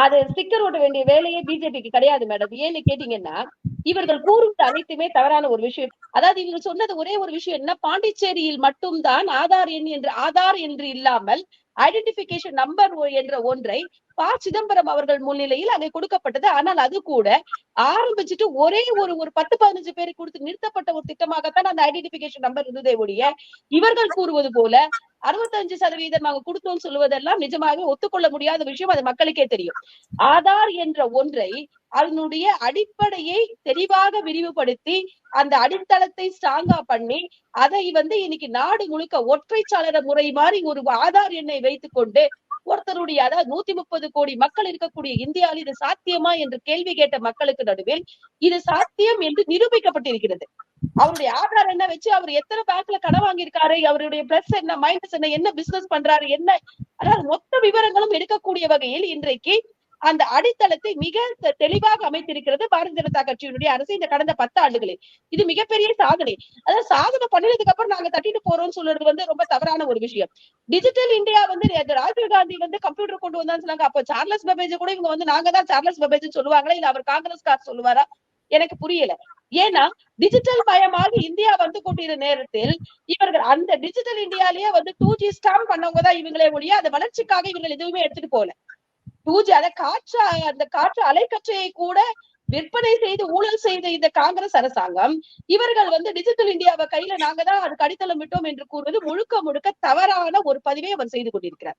அது ஸ்டிக்கர் ஓட்ட வேண்டிய வேலையே பிஜேபிக்கு கிடையாது மேடம். ஏன்னு கேட்டீங்கன்னா, இவர்கள் கூறுவது அனைத்துமே தவறான ஒரு விஷயம். அதாவது இவங்க சொன்னது ஒரே ஒரு விஷயம் என்ன, பாண்டிச்சேரியில் மட்டும்தான் ஆதார் என்று இல்லாமல் ஐடென்டிபிகேஷன் நம்பர் என்ற ஒன்றை ப. சிதம்பரம் அவர்கள் முன்னிலையில் அங்கே கொடுக்கப்பட்டது. ஆனால் அது கூட ஆரம்பிச்சுட்டு ஒரே ஒரு 10-15 பேரை கொடுத்து நிறுத்தப்பட்ட ஒரு திட்டமாகத்தான் அந்த ஐடென்டிபிகேஷன் நம்பர் இருந்ததே ஒழிய, இவர்கள் கூறுவது போல 65% நாங்க கொடுத்தோம் சொல்லுவதெல்லாம் நிஜமாக ஒத்துக்கொள்ள முடியாத விஷயம். அது மக்களுக்கே தெரியும். ஆதார் என்ற ஒன்றை அதனுடைய அடிப்படையை தெளிவாக விரிவுபடுத்தி அந்த அடித்தளத்தை ஸ்ட்ராங்கா பண்ணி அதை இன்னைக்கு நாடு முழுக்க ஒற்றைச்சாளர முறை மாதிரி ஒரு ஆதார் எண்ணை வைத்துக் கொண்டு ஒருத்தருடைய, அதாவது 130 கோடி மக்கள் இருக்கக்கூடிய இந்தியாவில் இது சாத்தியமா என்று கேள்வி கேட்ட மக்களுக்கு நடுவில் இது சாத்தியம் என்று நிரூபிக்கப்பட்டிருக்கிறது. அவருடைய ஆதார் என்ன வச்சு அவர் எத்தனை பேங்க்ல கடன் வாங்கியிருக்காரு, அவருடைய பிளஸ் என்ன மைனஸ் என்ன பிசினஸ் பண்றாரு என்ன, அதாவது மொத்த விவரங்களும் எடுக்கக்கூடிய வகையில் இன்றைக்கு அந்த அடித்தளத்தை மிக தெளிவாக அமைத்திருக்கிறது பாரதிய ஜனதா கட்சியினுடைய அரசு இந்த கடந்த 10 ஆண்டுகளில். இது மிகப்பெரிய சாதனை. அதாவது சாதனை பண்ணினதுக்கு அப்புறம் நாங்க தட்டிட்டு போறோம்னு சொல்றது ரொம்ப தவறான ஒரு விஷயம். Digital India Rajiv Gandhi computer கொண்டு வந்தான்னு சொன்னாங்க. அப்ப சார்லஸ் பபேஜ் கூட இவங்க நாங்க தான் சார்லஸ் பபேஜ் சொல்லுவாங்களா, இல்ல அவர் காங்கிரஸ்கார் சொல்லுவாரா, எனக்கு புரியல. ஏன்னா டிஜிட்டல் மயமாக இந்தியா கொண்டிருந்த நேரத்தில் இவர்கள் அந்த டிஜிட்டல் இந்தியாலேயே 2G ஸ்டாம்ப் பண்ணவங்க தான் இவங்களே ஒழிய அந்த வளர்ச்சிக்காக இவங்க எதுவுமே எடுத்துட்டு போல. 2G அந்த காற்று அலைக்கற்றையை கூட விற்பனை செய்து ஊழல் செய்த இந்த காங்கிரஸ் அரசாங்கம் இவர்கள் டிஜிட்டல் இந்தியாவை கையில நாங்க தான் அதுக்கு அடித்தளம் விட்டோம் என்று கூறுவது முழுக்க முழுக்க தவறான ஒரு பதிவை அவர் செய்து கொண்டிருக்கிறார்.